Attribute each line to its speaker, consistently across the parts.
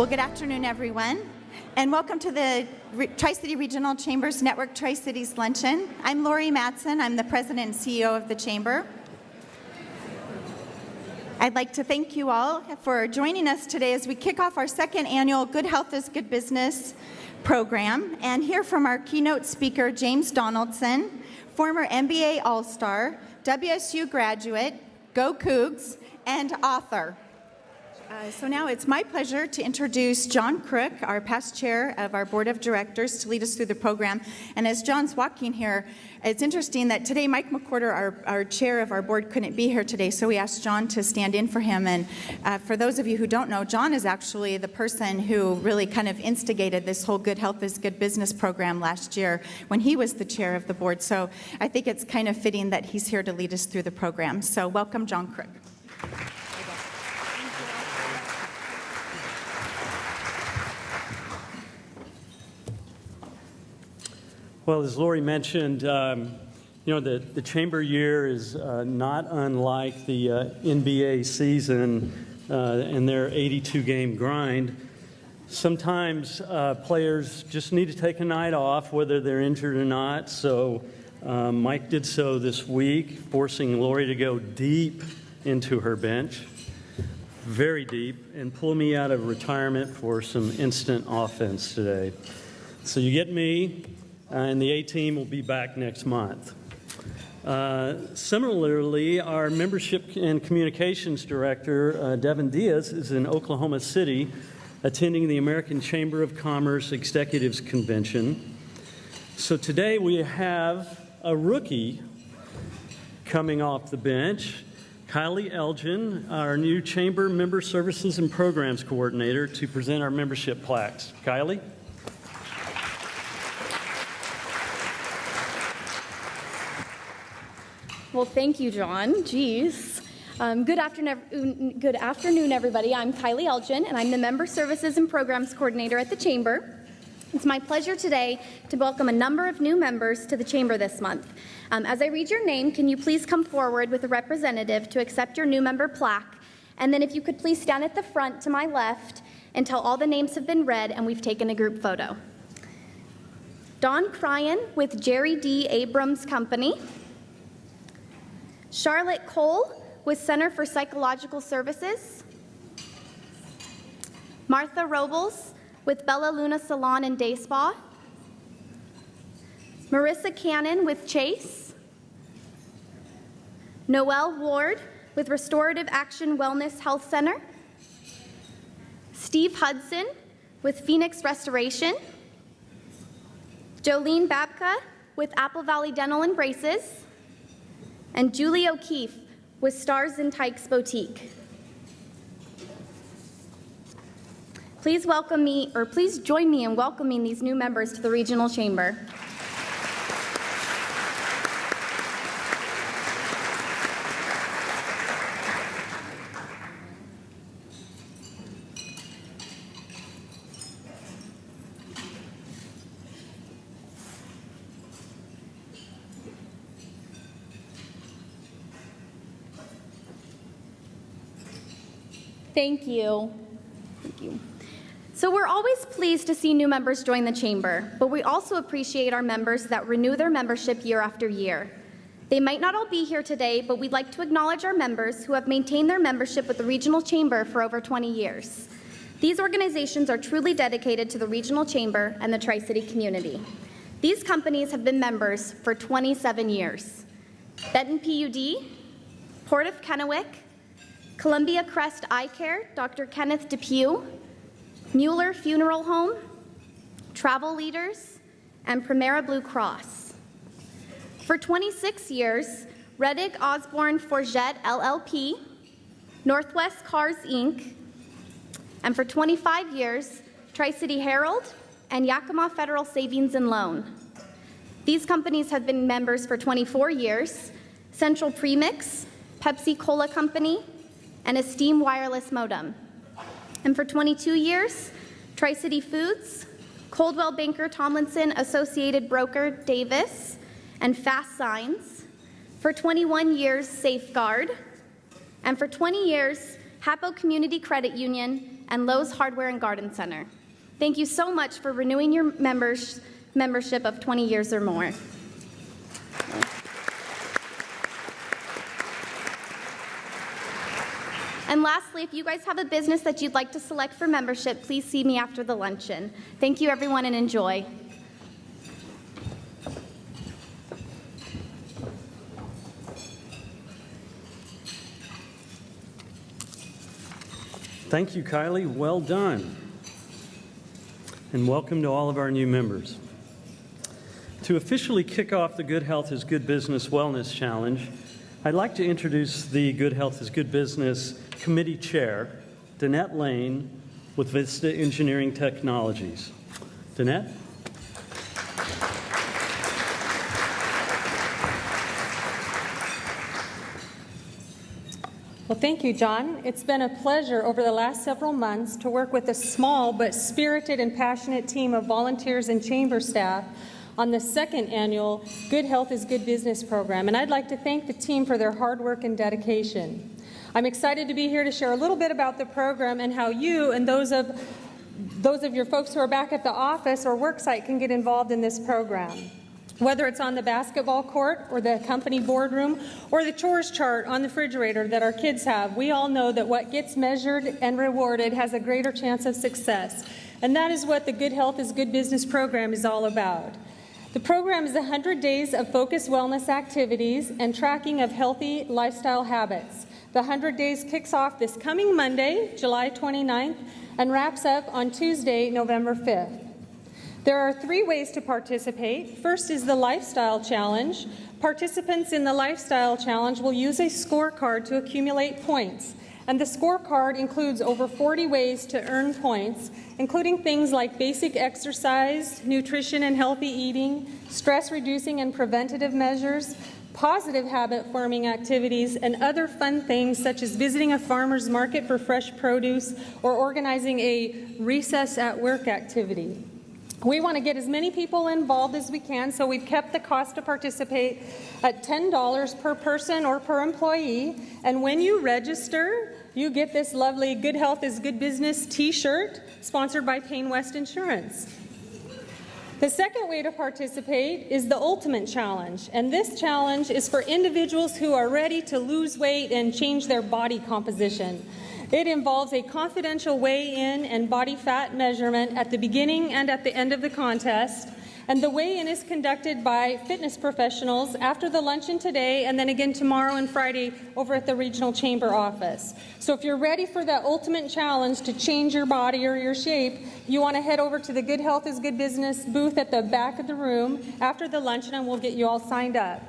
Speaker 1: Well, good afternoon, everyone, and welcome to the Tri-City Regional Chamber's Network Tri-Cities Luncheon. I'm Lori Mattson. I'm the President and CEO of the Chamber. I'd like to thank you all for joining us today as we kick off our second annual Good Health is Good Business program and hear from our keynote speaker, James Donaldson, former NBA All-Star, WSU graduate, Go Cougs, and author. So now it's my pleasure to introduce John Crook, our past chair of our board of directors, to lead us through the program. And as John's walking here, it's interesting that today Mike McWhorter, our chair of our board, couldn't be here today, so we asked John to stand in for him. And for those of you who don't know, John is actually the person who really kind of instigated this whole Good Health is Good Business program last year when he was the chair of the board. So I think it's kind of fitting that he's here to lead us through the program. So welcome, John Crook.
Speaker 2: Well, as Lori mentioned, the chamber year is not unlike the NBA season and their 82-game grind. Sometimes players just need to take a night off, whether they're injured or not. So Mike did so this week, forcing Lori to go deep into her bench, very deep, and pull me out of retirement for some instant offense today. So you get me. And the A-team will be back next month. Similarly, our membership and communications director, Devin Diaz, is in Oklahoma City attending the American Chamber of Commerce Executives Convention. So today we have a rookie coming off the bench, Kylie Elgin, our new Chamber Member Services and Programs Coordinator, to present our membership plaques. Kylie?
Speaker 3: Well, thank you, John. Geez. Good afternoon, everybody. I'm Kylie Elgin, and I'm the Member Services and Programs Coordinator at the Chamber. It's my pleasure today to welcome a number of new members to the Chamber this month. As I read your name, can you please come forward with a representative to accept your new member plaque? And then if you could please stand at the front to my left until all the names have been read and we've taken a group photo. Don Cryan with Jerry D. Abrams Company. Charlotte Cole with Center for Psychological Services. Martha Robles with Bella Luna Salon and Day Spa. Marissa Cannon with Chase. Noelle Ward with Restorative Action Wellness Health Center. Steve Hudson with Phoenix Restoration. Jolene Babka with Apple Valley Dental and Braces. And Julie O'Keefe with Stars and Tykes Boutique. Please join me in welcoming these new members to the Regional Chamber. Thank you. Thank you. So we're always pleased to see new members join the Chamber, but we also appreciate our members that renew their membership year after year. They might not all be here today, but we'd like to acknowledge our members who have maintained their membership with the Regional Chamber for over 20 years. These organizations are truly dedicated to the Regional Chamber and the Tri-City community. These companies have been members for 27 years. Benton PUD, Port of Kennewick, Columbia Crest Eye Care, Dr. Kenneth Depew, Mueller Funeral Home, Travel Leaders, and Primera Blue Cross. For 26 years, Reddick Osborne Forget LLP, Northwest Cars Inc., and for 25 years, Tri-City Herald and Yakima Federal Savings and Loan. These companies have been members for 24 years, Central Premix, Pepsi Cola Company, and Esteem Wireless Modem. And for 22 years, Tri-City Foods, Coldwell Banker Tomlinson Associated Broker Davis, and Fast Signs. For 21 years, Safeguard. And for 20 years, Hapo Community Credit Union and Lowe's Hardware and Garden Center. Thank you so much for renewing your membership of 20 years or more. And lastly, if you guys have a business that you'd like to select for membership, please see me after the luncheon. Thank you, everyone, and enjoy.
Speaker 2: Thank you, Kylie. Well done. And welcome to all of our new members. To officially kick off the Good Health is Good Business Wellness Challenge, I'd like to introduce the Good Health is Good Business Committee Chair, Danette Lane, with Vista Engineering Technologies. Danette?
Speaker 4: Well, thank you, John. It's been a pleasure over the last several months to work with a small but spirited and passionate team of volunteers and chamber staff on the second annual Good Health is Good Business program, and I'd like to thank the team for their hard work and dedication. I'm excited to be here to share a little bit about the program and how you and those of your folks who are back at the office or work site can get involved in this program. Whether it's on the basketball court or the company boardroom or the chores chart on the refrigerator that our kids have, we all know that what gets measured and rewarded has a greater chance of success. And that is what the Good Health is Good Business program is all about. The program is 100 days of focused wellness activities and tracking of healthy lifestyle habits. The 100 days kicks off this coming Monday, July 29th, and wraps up on Tuesday, November 5th. There are 3 ways to participate. First is the Lifestyle Challenge. Participants in the Lifestyle Challenge will use a scorecard to accumulate points. And the scorecard includes over 40 ways to earn points, including things like basic exercise, nutrition and healthy eating, stress-reducing and preventative measures, positive habit-forming activities, and other fun things such as visiting a farmer's market for fresh produce or organizing a recess at work activity. We want to get as many people involved as we can, so we've kept the cost to participate at $10 per person or per employee. And when you register, you get this lovely Good Health is Good Business t-shirt sponsored by Payne West Insurance. The second way to participate is the Ultimate Challenge, and this challenge is for individuals who are ready to lose weight and change their body composition. It involves a confidential weigh-in and body fat measurement at the beginning and at the end of the contest, and the weigh-in is conducted by fitness professionals after the luncheon today and then again tomorrow and Friday over at the Regional Chamber office. So if you're ready for that ultimate challenge to change your body or your shape, you want to head over to the Good Health is Good Business booth at the back of the room after the luncheon, and we'll get you all signed up.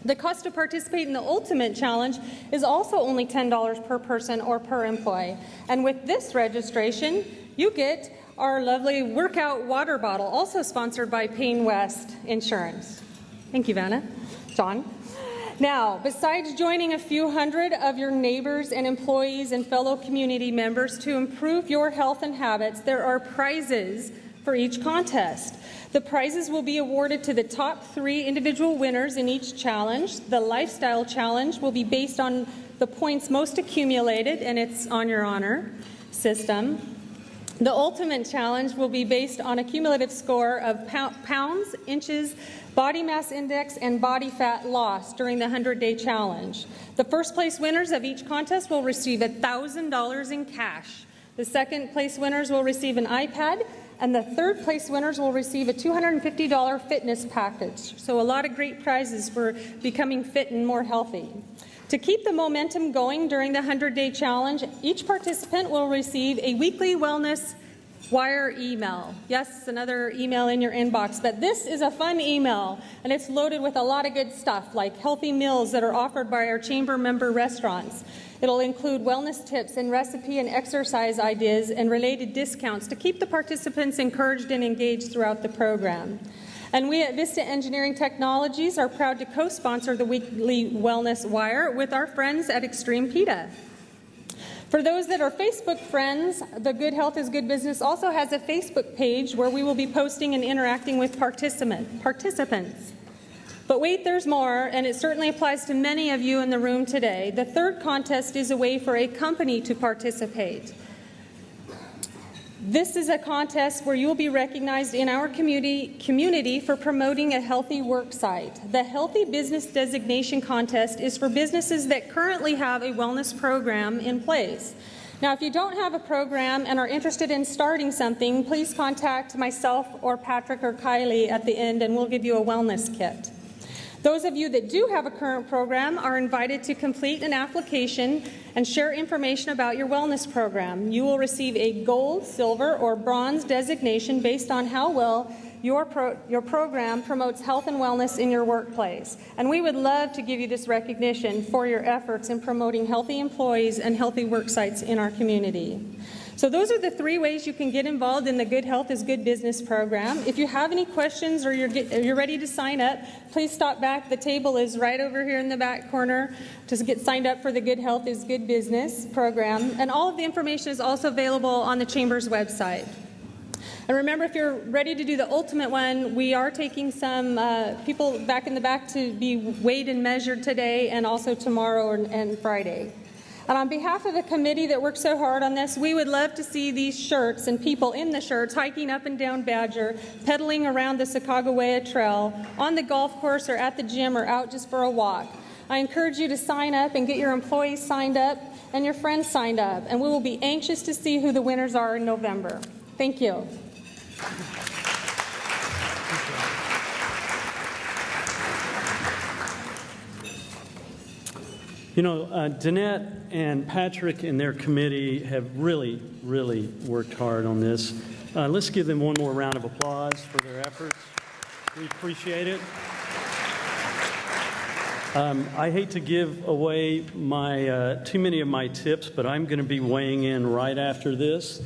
Speaker 4: The cost to participate in the Ultimate Challenge is also only $10 per person or per employee. And with this registration, you get our lovely workout water bottle, also sponsored by Payne West Insurance. Thank you, Vanna. John. Now, besides joining a few hundred of your neighbors and employees and fellow community members to improve your health and habits, there are prizes for each contest. The prizes will be awarded to the top 3 individual winners in each challenge. The Lifestyle Challenge will be based on the points most accumulated, and it's on your honor system. The Ultimate Challenge will be based on a cumulative score of pounds, inches, body mass index, and body fat loss during the 100-day challenge. The first place winners of each contest will receive $1,000 in cash. The second place winners will receive an iPad, and the third place winners will receive a $250 fitness package. So a lot of great prizes for becoming fit and more healthy. To keep the momentum going during the 100-day challenge, each participant will receive a weekly wellness wire email. Yes, another email in your inbox, but this is a fun email, and it's loaded with a lot of good stuff like healthy meals that are offered by our chamber member restaurants. It'll include wellness tips and recipe and exercise ideas and related discounts to keep the participants encouraged and engaged throughout the program. And we at Vista Engineering Technologies are proud to co-sponsor the weekly Wellness Wire with our friends at Extreme PETA. For those that are Facebook friends, the Good Health is Good Business also has a Facebook page where we will be posting and interacting with participants. But wait, there's more, and it certainly applies to many of you in the room today. The third contest is a way for a company to participate. This is a contest where you will be recognized in our community for promoting a healthy work site. The Healthy Business Designation Contest is for businesses that currently have a wellness program in place. Now, if you don't have a program and are interested in starting something, please contact myself or Patrick or Kylie at the end, and we'll give you a wellness kit. Those of you that do have a current program are invited to complete an application and share information about your wellness program. You will receive a gold, silver, or bronze designation based on how well your program promotes health and wellness in your workplace. And we would love to give you this recognition for your efforts in promoting healthy employees and healthy work sites in our community. So those are the 3 ways you can get involved in the Good Health is Good Business program. If you have any questions or you're ready to sign up, please stop back. The table is right over here in the back corner to get signed up for the Good Health is Good Business program. And all of the information is also available on the Chamber's website. And remember, if you're ready to do the ultimate one, we are taking some people back in the back to be weighed and measured today and also tomorrow and Friday. And on behalf of the committee that worked so hard on this, we would love to see these shirts and people in the shirts hiking up and down Badger, pedaling around the Sacagawea Trail, on the golf course or at the gym or out just for a walk. I encourage you to sign up and get your employees signed up and your friends signed up, and we will be anxious to see who the winners are in November. Thank you.
Speaker 2: You know, Danette and Patrick and their committee have really, really worked hard on this. Let's give them one more round of applause for their efforts. We appreciate it. I hate to give away too many of my tips, but I'm going to be weighing in right after this.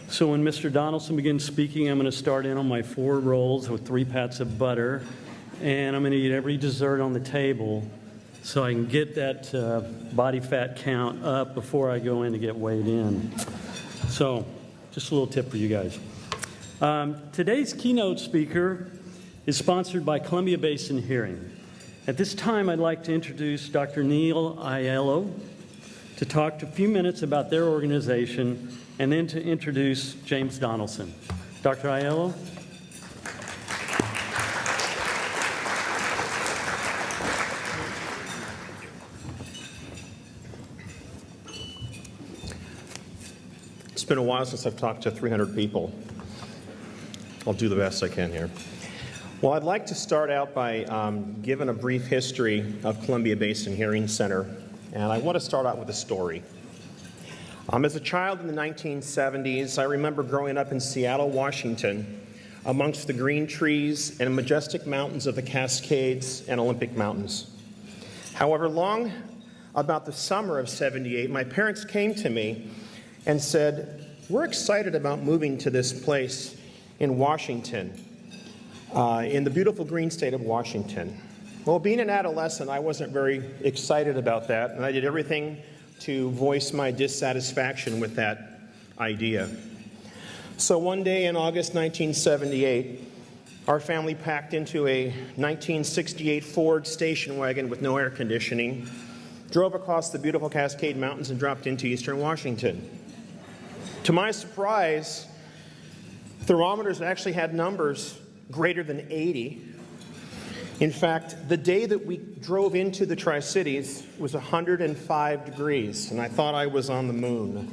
Speaker 2: So when Mr. Donaldson begins speaking, I'm going to start in on my 4 rolls with 3 pats of butter, and I'm going to eat every dessert on the table so I can get that body fat count up before I go in to get weighed in. So just a little tip for you guys. Today's keynote speaker is sponsored by Columbia Basin Hearing. At this time, I'd like to introduce Dr. Neil Aiello to talk a few minutes about their organization and then to introduce James Donaldson. Dr. Aiello?
Speaker 5: It's been a while since I've talked to 300 people. I'll do the best I can here. Well, I'd like to start out by giving a brief history of Columbia Basin Hearing Center, and I want to start out with a story. As a child in the 1970s, I remember growing up in Seattle, Washington, amongst the green trees and majestic mountains of the Cascades and Olympic Mountains. However, long about the summer of '78, my parents came to me and said, "We're excited about moving to this place in Washington, in the beautiful green state of Washington." Well, being an adolescent, I wasn't very excited about that, and I did everything to voice my dissatisfaction with that idea. So one day in August 1978, our family packed into a 1968 Ford station wagon with no air conditioning, drove across the beautiful Cascade Mountains, and dropped into eastern Washington. To my surprise, thermometers actually had numbers greater than 80. In fact, the day that we drove into the Tri-Cities was 105 degrees, and I thought I was on the moon.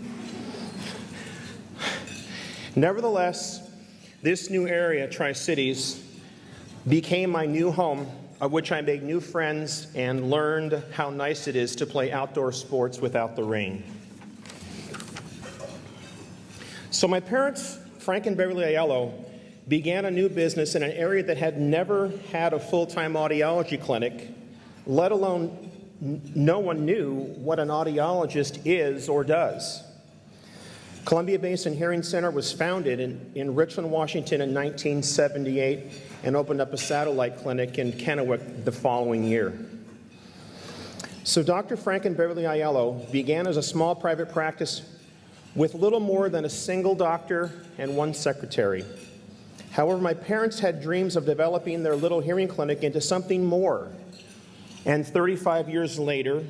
Speaker 5: Nevertheless, this new area, Tri-Cities, became my new home, of which I made new friends and learned how nice it is to play outdoor sports without the rain. So my parents, Frank and Beverly Aiello, began a new business in an area that had never had a full-time audiology clinic, let alone no one knew what an audiologist is or does. Columbia Basin Hearing Center was founded in Richland, Washington in 1978 and opened up a satellite clinic in Kennewick the following year. So Dr. Frank and Beverly Aiello began as a small private practice with little more than a single doctor and 1 secretary. However, my parents had dreams of developing their little hearing clinic into something more. And 35 years later,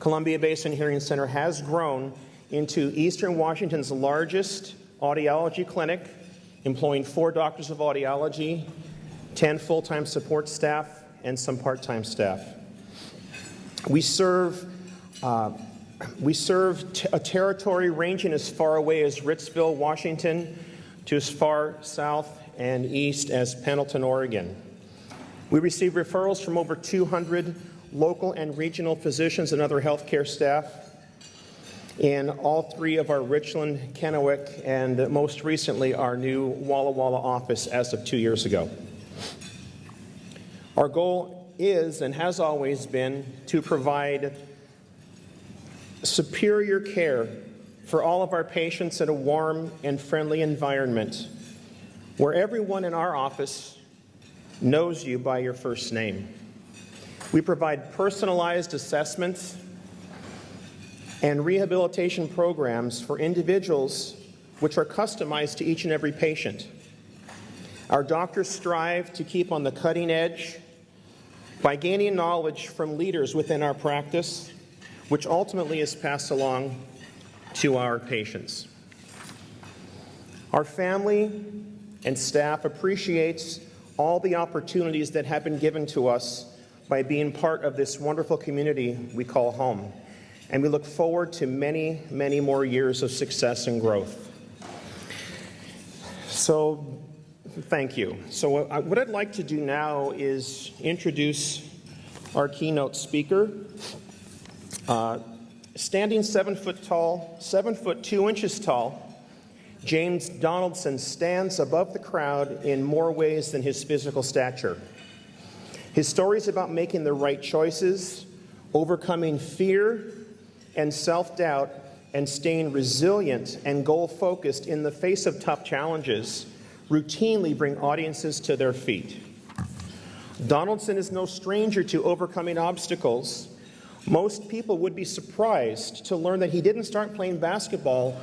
Speaker 5: Columbia Basin Hearing Center has grown into Eastern Washington's largest audiology clinic, employing 4 doctors of audiology, 10 full-time support staff, and some part-time staff. We serve a territory ranging as far away as Ritzville, Washington, to as far south and east as Pendleton, Oregon. We receive referrals from over 200 local and regional physicians and other healthcare staff in all 3 of our Richland, Kennewick, and most recently our new Walla Walla office as of 2 years ago. Our goal is and has always been to provide superior care for all of our patients in a warm and friendly environment where everyone in our office knows you by your first name. We provide personalized assessments and rehabilitation programs for individuals which are customized to each and every patient. Our doctors strive to keep on the cutting edge by gaining knowledge from leaders within our practice, which ultimately is passed along to our patients. Our family and staff appreciates all the opportunities that have been given to us by being part of this wonderful community we call home. And we look forward to many, many more years of success and growth. So, thank you. So what I'd like to do now is introduce our keynote speaker. Standing 7 foot tall, 7 foot 2 inches tall, James Donaldson stands above the crowd in more ways than his physical stature. His story is about making the right choices, overcoming fear and self-doubt, and staying resilient and goal-focused in the face of tough challenges routinely bring audiences to their feet. Donaldson is no stranger to overcoming obstacles. Most people would be surprised to learn that he didn't start playing basketball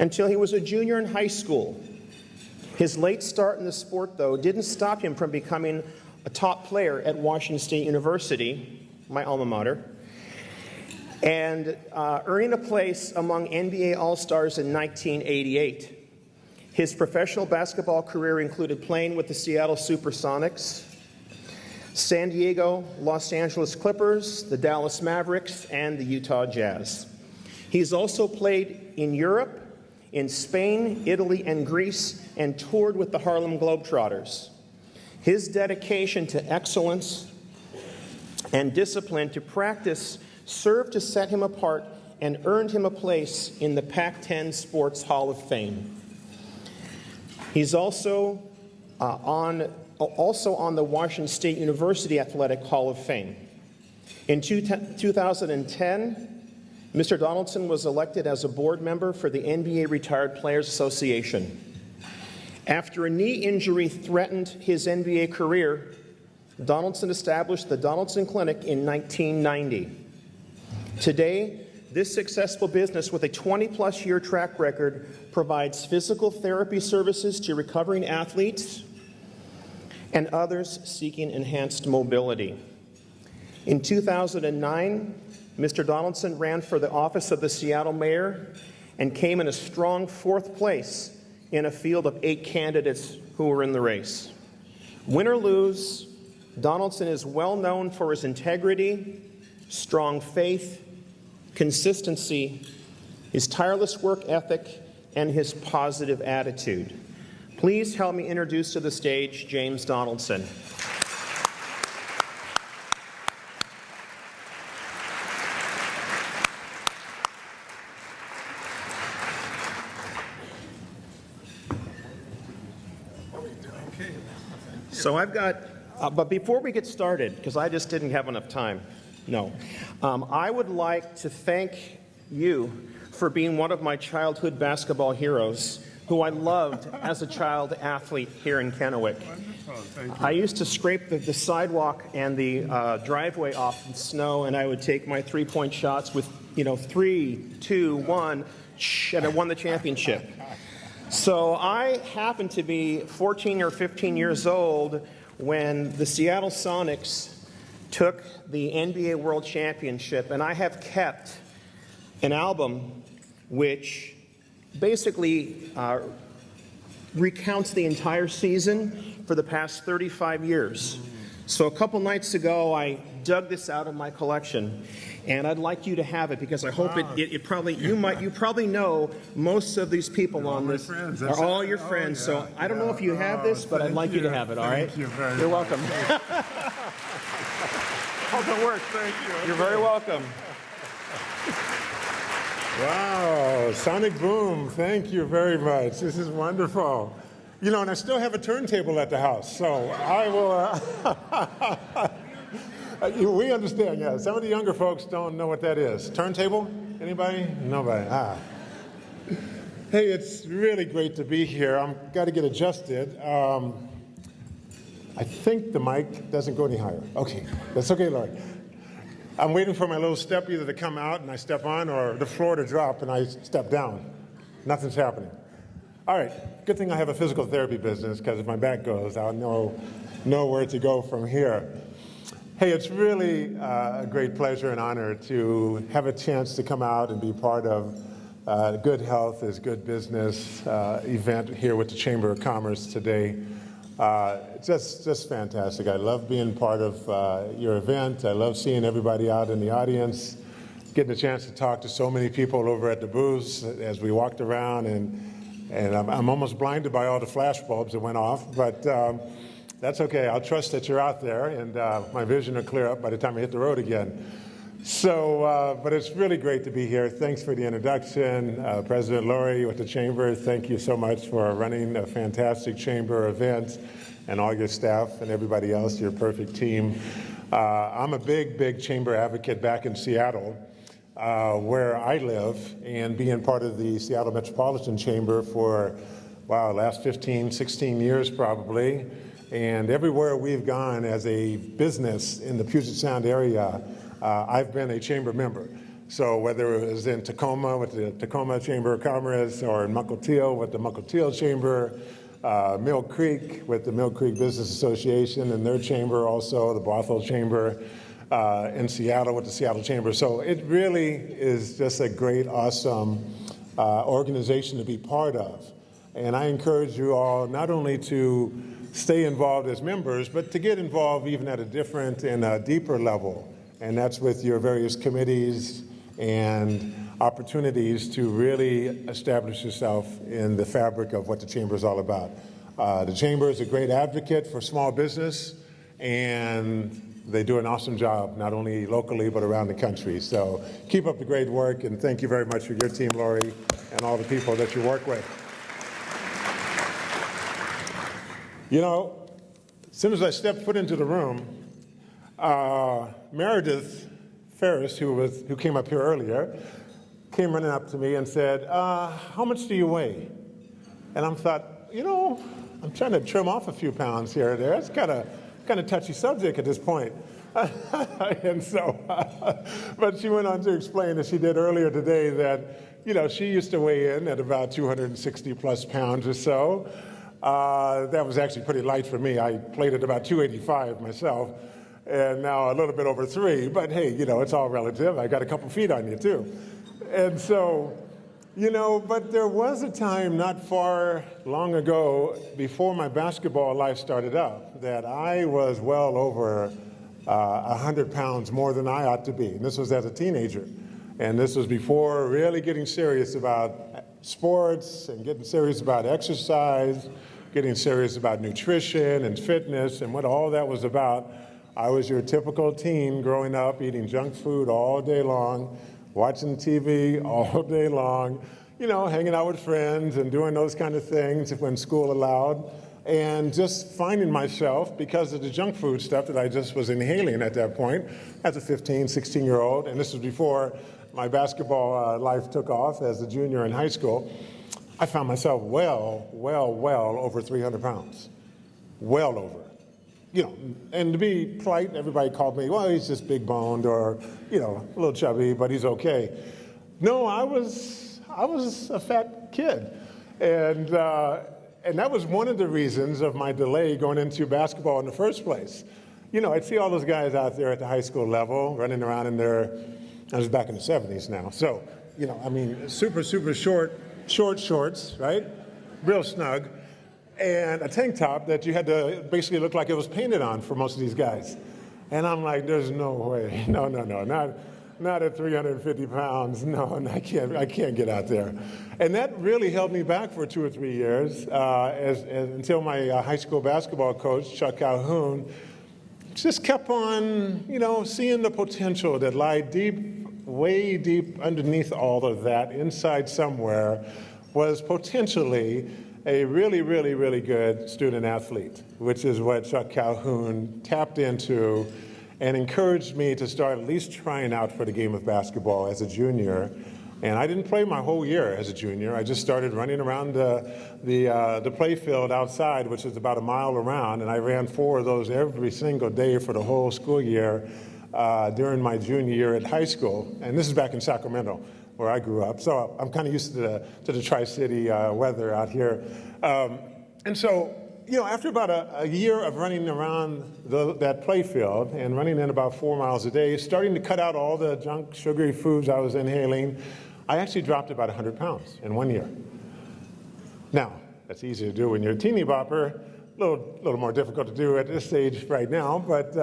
Speaker 5: until he was a junior in high school. His late start in the sport, though, didn't stop him from becoming a top player at Washington State University, my alma mater, and earning a place among NBA All-Stars in 1988. His professional basketball career included playing with the Seattle Supersonics, San Diego, Los Angeles Clippers, the Dallas Mavericks, and the Utah Jazz. He's also played in Europe, in Spain, Italy, and Greece, and toured with the Harlem Globetrotters. His dedication to excellence and discipline to practice served to set him apart and earned him a place in the Pac-10 Sports Hall of Fame. He's also on the Washington State University Athletic Hall of Fame. In 2010, Mr. Donaldson was elected as a board member for the NBA Retired Players Association. After a knee injury threatened his NBA career, Donaldson established the Donaldson Clinic in 1990. Today, this successful business with a 20-plus year track record provides physical therapy services to recovering athletes and others seeking enhanced mobility. In 2009, Mr. Donaldson ran for the office of the Seattle mayor and came in a strong 4th place in a field of 8 candidates who were in the race. Win or lose, Donaldson is well known for his integrity, strong faith, consistency, his tireless work ethic, and his positive attitude. Please help me introduce to the stage James Donaldson. So I've got, but before we get started, because I just didn't have enough time, I would like to thank you for being one of my childhood basketball heroes who I loved as a child athlete here in Kennewick. I used to scrape the sidewalk and the driveway off in snow, and I would take my three-point shots with, 3, 2, 1, and I won the championship. So I happened to be 14 or 15 years old when the Seattle Sonics took the NBA World Championship, and I have kept an album which basically recounts the entire season for the past 35 years. So a couple nights ago, I dug this out of my collection, and I'd like you to have it because I hope you probably know most of these people on this are all your friends. So I don't know if you have this, but I'd like you to have it. All right? You're welcome. Hope it works. Thank you. You're very welcome.
Speaker 6: Wow, Sonic Boom, thank you very much. This is wonderful. You know, and I still have a turntable at the house, so I will, we understand, yeah. Some of the younger folks don't know what that is. Turntable? Anybody? Nobody. Hey, it's really great to be here. I've got to get adjusted. I think the mic doesn't go any higher. Okay, that's okay, Lord. I'm waiting for my little step either to come out and I step on or the floor to drop and I step down. Nothing's happening. All right, good thing I have a physical therapy business because if my back goes, I'll know where to go from here. Hey, it's really a great pleasure and honor to have a chance to come out and be part of Good Health is Good Business event here with the Chamber of Commerce today. Just fantastic. I love being part of your event. I love seeing everybody out in the audience, getting a chance to talk to so many people over at the booths as we walked around, and I'm almost blinded by all the flash bulbs that went off, but that's okay. I'll trust that you're out there, and my vision will clear up by the time I hit the road again. So, but it's really great to be here. Thanks for the introduction. President Lori with the Chamber, thank you so much for running a fantastic Chamber event, and all your staff and everybody else, your perfect team. I'm a big Chamber advocate back in Seattle, where I live, and being part of the Seattle Metropolitan Chamber for, wow, last 15, 16 years probably. And everywhere we've gone as a business in the Puget Sound area, I've been a chamber member. So whether it was in Tacoma with the Tacoma Chamber of Commerce or in Mukilteo with the Mukilteo Chamber, Mill Creek with the Mill Creek Business Association and their chamber, also the Bothell Chamber in Seattle with the Seattle Chamber. So it really is just a great, awesome organization to be part of. And I encourage you all not only to stay involved as members, but to get involved even at a different and a deeper level. And that's with your various committees and opportunities to really establish yourself in the fabric of what the Chamber is all about. The Chamber is a great advocate for small business, and they do an awesome job, not only locally, but around the country. So keep up the great work, and thank you very much for your team, Lori, and all the people that you work with. You know, as soon as I stepped foot into the room, Meredith Ferris, who came up here earlier, came running up to me and said, how much do you weigh? And I thought, you know, I'm trying to trim off a few pounds here or there. It's kind of touchy subject at this point. And so, but she went on to explain, as she did earlier today, that, you know, she used to weigh in at about 260 plus pounds or so. That was actually pretty light for me. I played at about 285 myself, and now a little bit over 3. But hey, you know, it's all relative. I got a couple feet on you too. And so, you know, but there was a time not far long ago, before my basketball life started up, that I was well over 100 pounds more than I ought to be. And this was as a teenager. And this was before really getting serious about sports and getting serious about exercise, getting serious about nutrition and fitness and what all that was about. I was your typical teen growing up, eating junk food all day long, watching TV all day long, you know, hanging out with friends and doing those kind of things when school allowed, and just finding myself, because of the junk food stuff that I just was inhaling at that point as a 15, 16-year-old, and this was before my basketball life took off as a junior in high school, I found myself well over 300 pounds. Well over. You know, and to be polite, everybody called me, well, he's just big boned or, you know, a little chubby, but he's okay. No, I was a fat kid. And that was one of the reasons of my delay going into basketball in the first place. You know, I'd see all those guys out there at the high school level running around in their, I was back in the 70s now. So, you know, I mean, super short short shorts, right? Real snug, and a tank top that you had to basically look like it was painted on for most of these guys. And I'm like, there's no way. No, not at 350 pounds. No, I can't get out there. And that really held me back for 2 or 3 years until my high school basketball coach, Chuck Calhoun, just kept on, seeing the potential that lied deep, way deep underneath all of that, inside somewhere, was potentially a really, really, really good student athlete, which is what Chuck Calhoun tapped into and encouraged me to start at least trying out for the game of basketball as a junior. And I didn't play my whole year as a junior. I just started running around the play field outside, which is about a mile around, and I ran 4 of those every single day for the whole school year during my junior year at high school. And this is back in Sacramento, where I grew up. So I'm kind of used to the Tri-City weather out here. And so, after about a year of running around that play field and running in about 4 miles a day, starting to cut out all the junk, sugary foods I was inhaling, I actually dropped about 100 pounds in 1 year. Now, that's easy to do when you're a teeny bopper. A little more difficult to do at this stage right now, but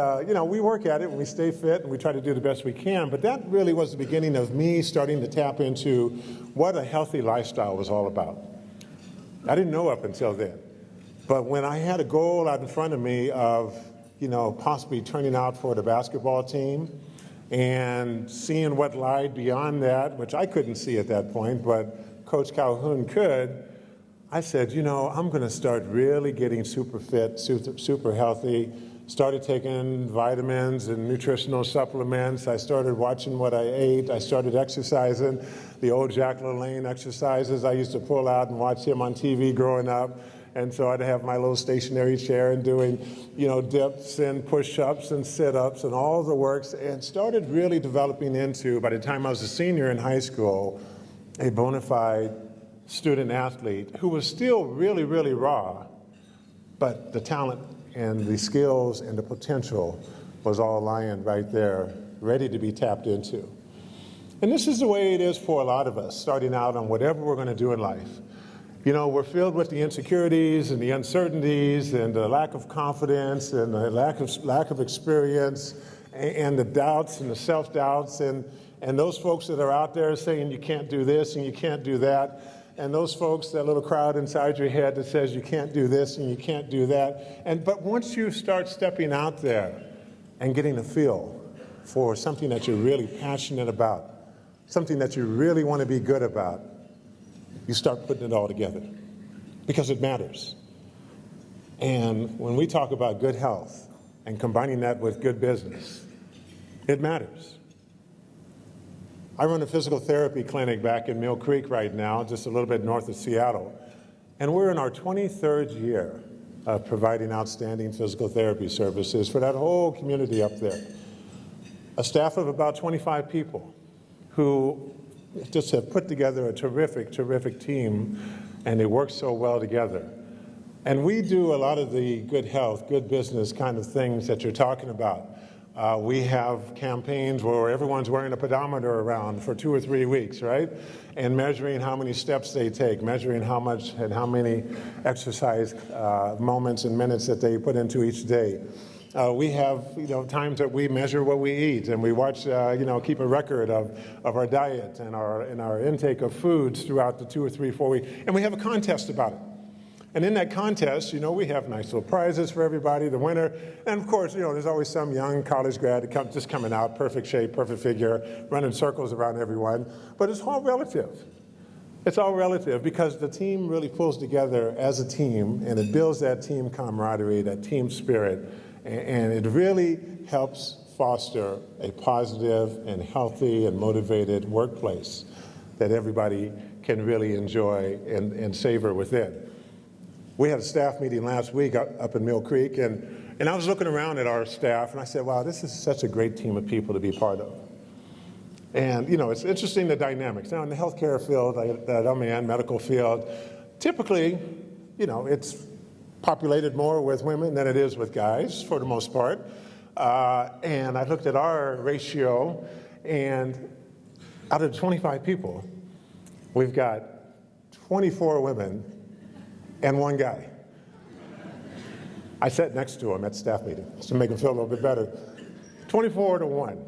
Speaker 6: we work at it and we stay fit and we try to do the best we can. But that really was the beginning of me starting to tap into what a healthy lifestyle was all about. I didn't know up until then. But when I had a goal out in front of me of, possibly turning out for the basketball team and seeing what lied beyond that, which I couldn't see at that point, but Coach Calhoun could, I said, I'm going to start really getting super fit, super healthy. Started taking vitamins and nutritional supplements. I started watching what I ate. I started exercising, the old Jack LaLanne exercises I used to pull out and watch him on TV growing up. And so I'd have my little stationary chair and doing, dips and push-ups and sit-ups and all the works, and started really developing into, by the time I was a senior in high school, a bona fide student athlete who was still really, really raw, but the talent and the skills and the potential was all lying right there, ready to be tapped into. And this is the way it is for a lot of us, starting out on whatever we're going to do in life. We're filled with the insecurities and the uncertainties and the lack of confidence and the lack of experience and the doubts and the self-doubts and those folks that are out there saying you can't do this and you can't do that, and those folks, that little crowd inside your head that says you can't do this and you can't do that. But once you start stepping out there and getting a feel for something that you're really passionate about, something that you really want to be good about, you start putting it all together because it matters. And when we talk about good health and combining that with good business, it matters. I run a physical therapy clinic back in Mill Creek right now, just a little bit north of Seattle. And we're in our 23rd year of providing outstanding physical therapy services for that whole community up there. A staff of about 25 people who just have put together a terrific, terrific team, and they work so well together. And we do a lot of the good health, good business kind of things that you're talking about. We have campaigns where everyone's wearing a pedometer around for 2 or 3 weeks, right? And measuring how many steps they take, measuring how much and how many exercise moments and minutes that they put into each day. We have, times that we measure what we eat, and we watch, keep a record of our diet and our intake of foods throughout the 2 or 3, 4 weeks, and we have a contest about it. And in that contest, we have nice little prizes for everybody, the winner, and of course, there's always some young college grad just coming out, perfect shape, perfect figure, running circles around everyone, but it's all relative. It's all relative because the team really pulls together as a team, and it builds that team camaraderie, that team spirit, and it really helps foster a positive and healthy and motivated workplace that everybody can really enjoy and savor within. We had a staff meeting last week up in Mill Creek, and I was looking around at our staff, and I said, wow, this is such a great team of people to be part of. And, it's interesting, the dynamics. Now, in the healthcare field that I'm in, medical field, typically, it's populated more with women than it is with guys, for the most part. And I looked at our ratio, and out of 25 people, we've got 24 women and one guy. I sat next to him at the staff meeting to make him feel a little bit better. 24 to 1.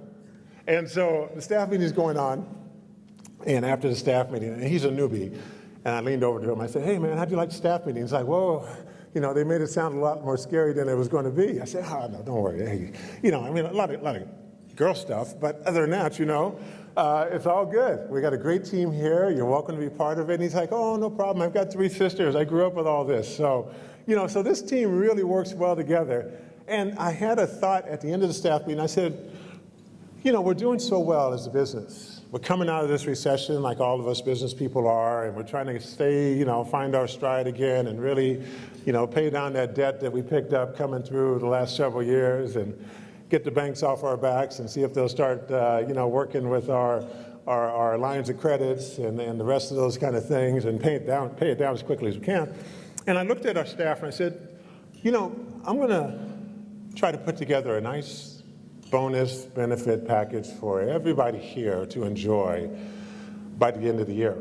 Speaker 6: And so the staff meeting is going on, and after the staff meeting, and he's a newbie, and I leaned over to him. I said, hey, man, how'd you like the staff meeting? He's like, whoa, you know, they made it sound a lot more scary than it was going to be. I said, oh, no, don't worry. Hey, you know, I mean, a lot of girl stuff, but other than that, you know, it's all good. We got a great team here. You're welcome to be part of it. And he's like, oh, no problem. I've got 3 sisters. I grew up with all this. So, you know, so this team really works well together. And I had a thought at the end of the staff meeting. I said, you know, we're doing so well as a business. We're coming out of this recession like all of us business people are, and we're trying to stay, you know, find our stride again and really, you know, pay down that debt that we picked up coming through the last several years and get the banks off our backs and see if they'll start, you know, working with our lines of credits and the rest of those kind of things and pay it down as quickly as we can. And I looked at our staff and I said, you know, I'm going to try to put together a nice bonus benefit package for everybody here to enjoy by the end of the year.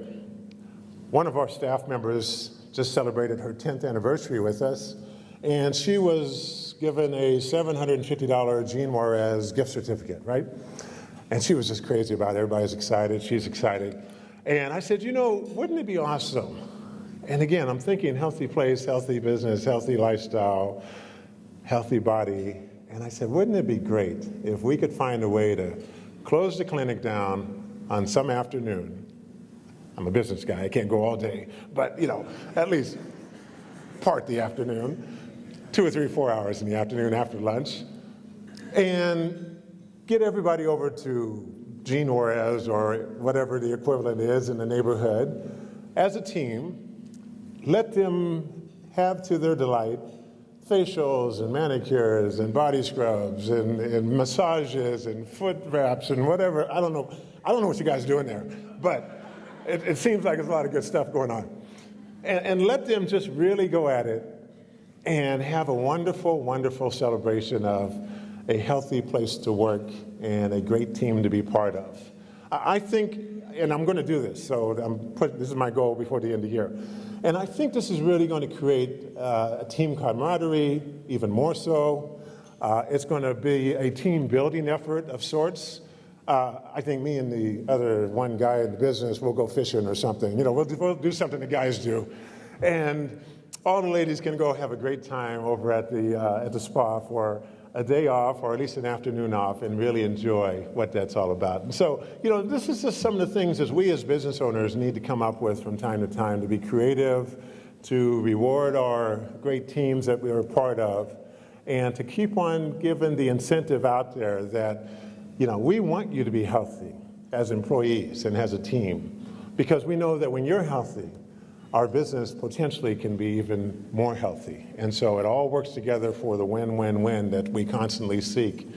Speaker 6: One of our staff members just celebrated her 10th anniversary with us, and she was given a $750 Jean Juarez gift certificate, right? And she was just crazy about it. Everybody's excited. She's excited. And I said, you know, wouldn't it be awesome? And again, I'm thinking healthy place, healthy business, healthy lifestyle, healthy body. And I said, wouldn't it be great if we could find a way to close the clinic down on some afternoon? I'm a business guy, I can't go all day, but you know, at least part the afternoon, 2 or 3, 4 hours in the afternoon after lunch, and get everybody over to Jean Juarez or whatever the equivalent is in the neighborhood as a team, let them have to their delight facials and manicures and body scrubs and massages and foot wraps and whatever. I don't know what you guys are doing there, but it seems like there's a lot of good stuff going on. And let them just really go at it and have a wonderful, wonderful celebration of a healthy place to work and a great team to be part of. I think, and I'm going to do this, so this is my goal before the end of the year. And I think this is really going to create a team camaraderie, even more so. It's going to be a team building effort of sorts. I think me and the other one guy in the business will go fishing or something. You know, we'll do something the guys do. And all the ladies can go have a great time over at the spa for a day off or at least an afternoon off and really enjoy what that's all about. And so, you know, this is just some of the things as we as business owners need to come up with from time to time to be creative, to reward our great teams that we are a part of, and to keep on giving the incentive out there that, you know, we want you to be healthy as employees and as a team, because we know that when you're healthy, our business potentially can be even more healthy. And so it all works together for the win-win-win that we constantly seek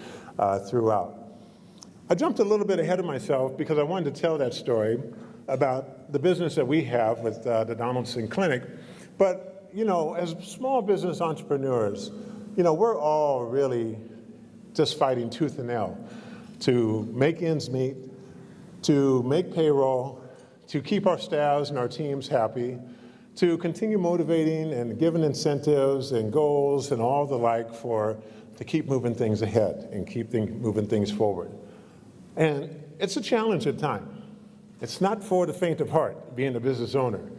Speaker 6: throughout. I jumped a little bit ahead of myself because I wanted to tell that story about the business that we have with the Donaldson Clinic. But, you know, as small business entrepreneurs, you know, we're all really just fighting tooth and nail to make ends meet, to make payroll, to keep our staffs and our teams happy, to continue motivating and giving incentives and goals and all the like to keep moving things ahead and keep moving things forward. And it's a challenge at times. It's not for the faint of heart, being a business owner,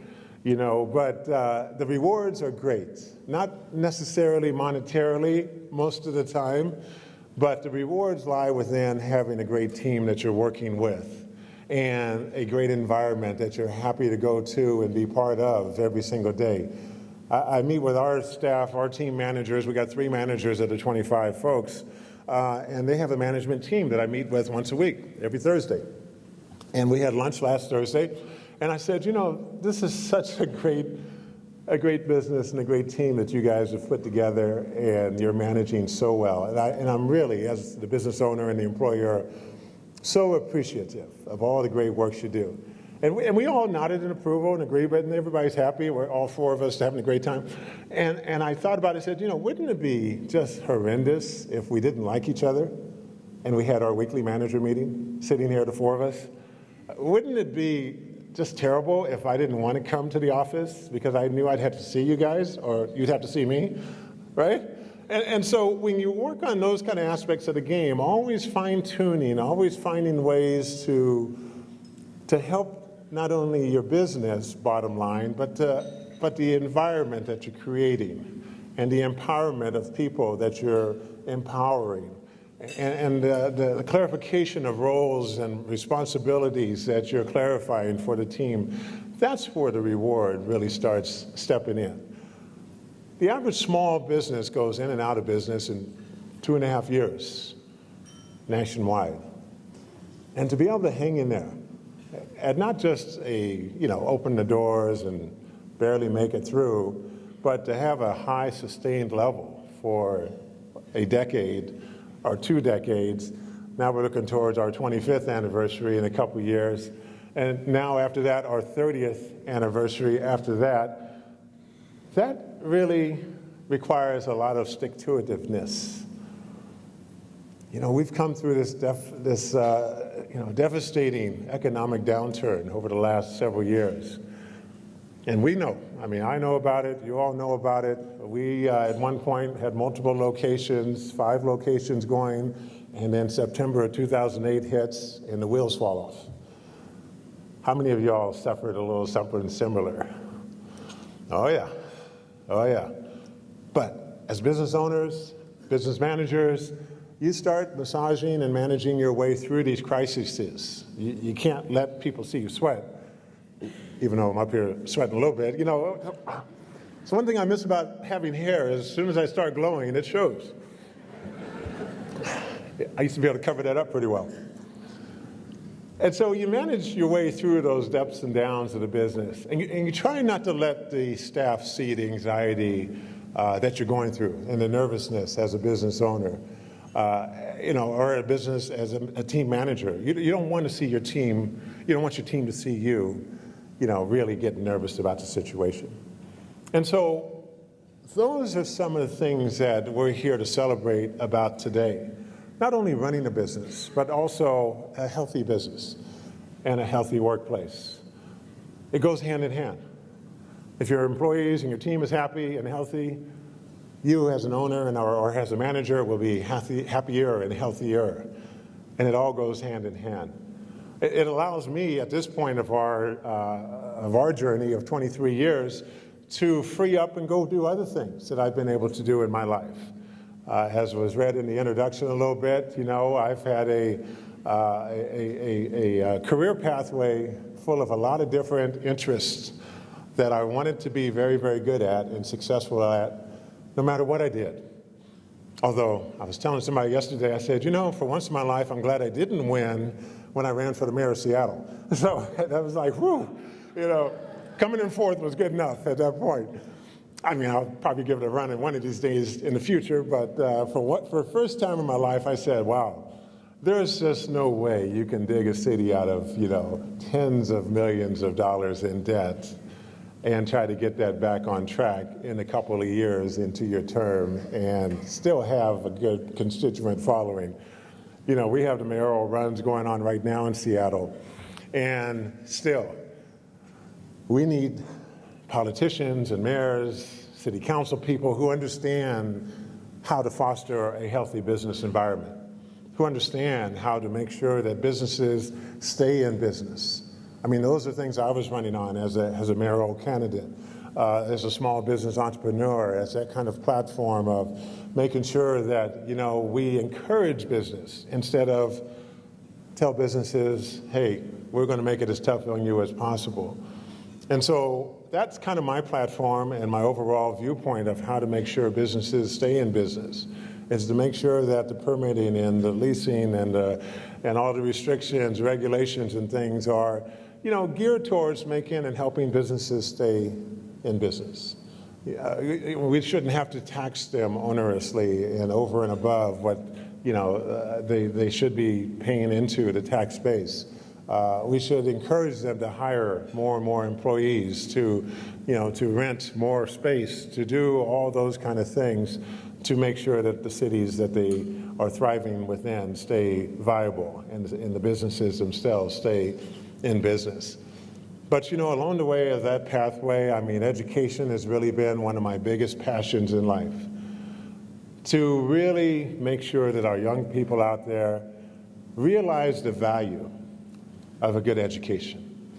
Speaker 6: you know, but the rewards are great. Not necessarily monetarily most of the time, but the rewards lie within having a great team that you're working with and a great environment that you're happy to go to and be part of every single day. I meet with our staff, our team managers. We got 3 managers of the 25 folks, and they have a management team that I meet with once a week, every Thursday. And we had lunch last Thursday, and I said, you know, this is such a great business and a great team that you guys have put together, and you're managing so well. And I'm really, as the business owner and the employer, so appreciative of all the great work you do. And we all nodded in approval and agreement, and everybody's happy. We're all 4 of us having a great time. And I thought about it, I said, you know, wouldn't it be just horrendous if we didn't like each other and we had our weekly manager meeting sitting here, the 4 of us? Wouldn't it be just terrible if I didn't want to come to the office because I knew I'd have to see you guys or you'd have to see me, right? And so when you work on those kind of aspects of the game, always fine-tuning, always finding ways to help not only your business bottom line, but the environment that you're creating and the empowerment of people that you're empowering and the clarification of roles and responsibilities that you're clarifying for the team, that's where the reward really starts stepping in. The average small business goes in and out of business in 2.5 years nationwide. And to be able to hang in there and not just open the doors and barely make it through, but to have a high sustained level for a decade or 2 decades. Now we're looking towards our 25th anniversary in a couple years. And now after that, our 30th anniversary after that. That really requires a lot of stick-to-itiveness. We've come through this devastating economic downturn over the last several years. And we know, I know about it, you all know about it. We, at one point, had multiple locations, 5 locations going, and then September of 2008 hits and the wheels fall off. How many of y'all suffered a little something similar? Oh yeah. Oh, yeah. But as business owners, business managers, you start massaging and managing your way through these crises. You can't let people see you sweat, even though I'm up here sweating a little bit. So one thing I miss about having hair is as soon as I start glowing, it shows. I used to be able to cover that up pretty well. And so you manage your way through those depths and downs of the business, and you try not to let the staff see the anxiety that you're going through and the nervousness as a business owner, or a business as a team manager. You don't want to see your team, you don't want your team to see you, really get nervous about the situation. And so those are some of the things that we're here to celebrate about today. Not only running a business, but also a healthy business and a healthy workplace. It goes hand in hand. If your employees and your team is happy and healthy, you as an owner or as a manager will be happier and healthier. And it all goes hand in hand. It allows me at this point of our journey of 23 years to free up and go do other things that I've been able to do in my life. As was read in the introduction a little bit, I've had a career pathway full of a lot of different interests that I wanted to be very, very good at and successful at, no matter what I did. Although I was telling somebody yesterday, I said, for once in my life, I'm glad I didn't win when I ran for the mayor of Seattle. So that was like, whew, coming in fourth was good enough at that point. I'll probably give it a run in one of these days in the future, but for the first time in my life, I said, wow, there's just no way you can dig a city out of, tens of millions of dollars in debt and try to get that back on track in a couple of years into your term and still have a good constituent following. We have the mayoral runs going on right now in Seattle, and still, we need politicians and mayors, city council people who understand how to foster a healthy business environment, who understand how to make sure that businesses stay in business. Those are things I was running on as a mayoral candidate, as a small business entrepreneur, as that kind of platform of making sure that, we encourage business instead of tell businesses, hey, we're going to make it as tough on you as possible. And so that's kind of my platform and my overall viewpoint of how to make sure businesses stay in business, is to make sure that the permitting and the leasing and all the restrictions, regulations and things are, geared towards making and helping businesses stay in business. We shouldn't have to tax them onerously and over and above what, they should be paying into the tax base. We should encourage them to hire more and more employees, to rent more space, to do all those kind of things to make sure that the cities that they are thriving within stay viable and the businesses themselves stay in business. But you know, along the way of that pathway, I mean, education has really been one of my biggest passions in life. To really make sure that our young people out there realize the value of a good education.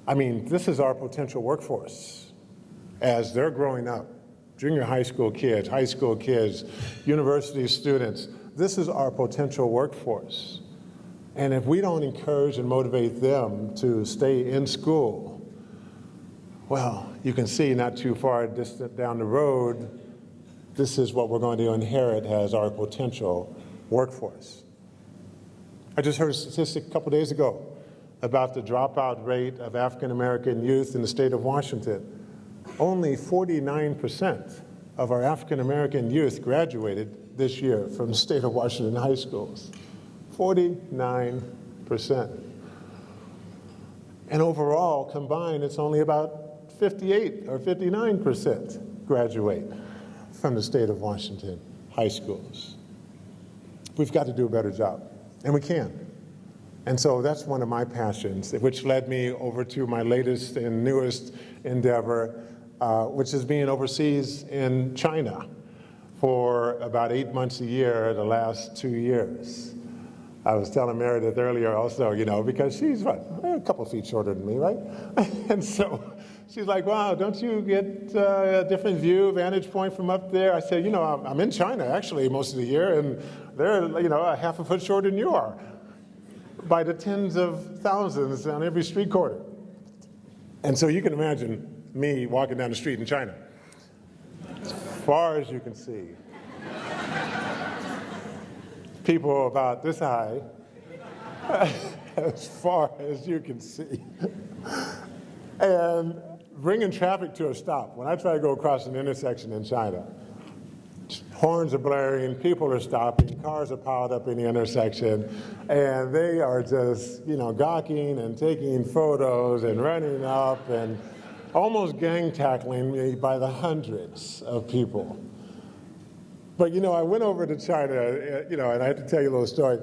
Speaker 6: I mean, this is our potential workforce as they're growing up. Junior high school kids, university students, this is our potential workforce. And if we don't encourage and motivate them to stay in school, well, you can see not too far distant down the road, this is what we're going to inherit as our potential workforce. I just heard a statistic a couple days ago about the dropout rate of African American youth in the state of Washington. Only 49% of our African American youth graduated this year from the state of Washington high schools. 49%. And overall, combined, it's only about 58 or 59% graduate from the state of Washington high schools. We've got to do a better job, and we can. And so that's one of my passions, which led me over to my latest and newest endeavor, which is being overseas in China for about 8 months a year the last 2 years. I was telling Meredith earlier also, you know, because she's what, a couple feet shorter than me, right? And so she's like, wow, don't you get a different view, vantage point from up there? I said, you know, I'm in China actually most of the year, and they're, you know, a half a foot shorter than you are by the tens of thousands on every street corner. And so you can imagine me walking down the street in China, as far as you can see. People about this high, as far as you can see. And bringing traffic to a stop. When I try to go across an intersection in China, horns are blaring, people are stopping, cars are piled up in the intersection, and they are just, you know, gawking and taking photos and running up and almost gang tackling me by the hundreds of people. But, you know, I went over to China, you know, and I have to tell you a little story.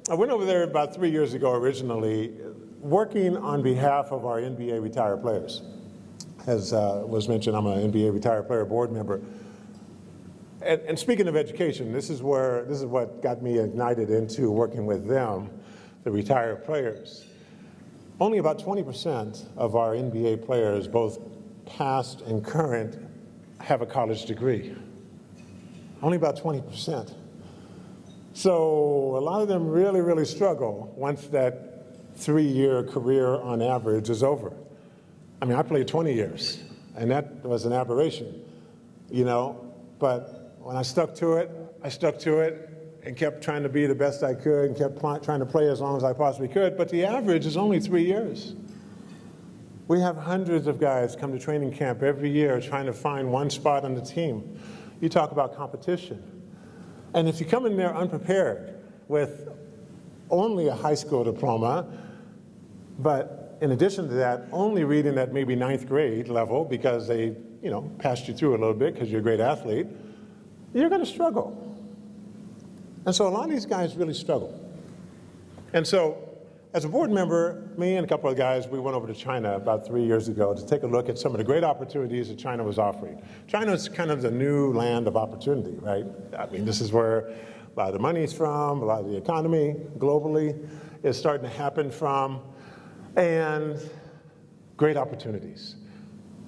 Speaker 6: I went over there about 3 years ago originally, working on behalf of our NBA retired players. As was mentioned, I'm an NBA retired player board member. And speaking of education, this is what got me ignited into working with them, the retired players. Only about 20% of our NBA players, both past and current, have a college degree. Only about 20%. So a lot of them really, really struggle once that 3-year career on average is over. I mean, I played 20 years, and that was an aberration, you know, but when I stuck to it and kept trying to be the best I could and kept trying to play as long as I possibly could, but the average is only 3 years. We have hundreds of guys come to training camp every year trying to find one spot on the team. You talk about competition. And if you come in there unprepared with only a high school diploma, but in addition to that, only reading at maybe 9th grade level because they, you know, passed you through a little bit because you're a great athlete, you're going to struggle. And so a lot of these guys really struggle. And so as a board member, me and a couple of guys, we went over to China about 3 years ago to take a look at some of the great opportunities that China was offering. China is kind of the new land of opportunity, right? I mean, this is where a lot of the money's from, a lot of the economy globally is starting to happen from, and great opportunities.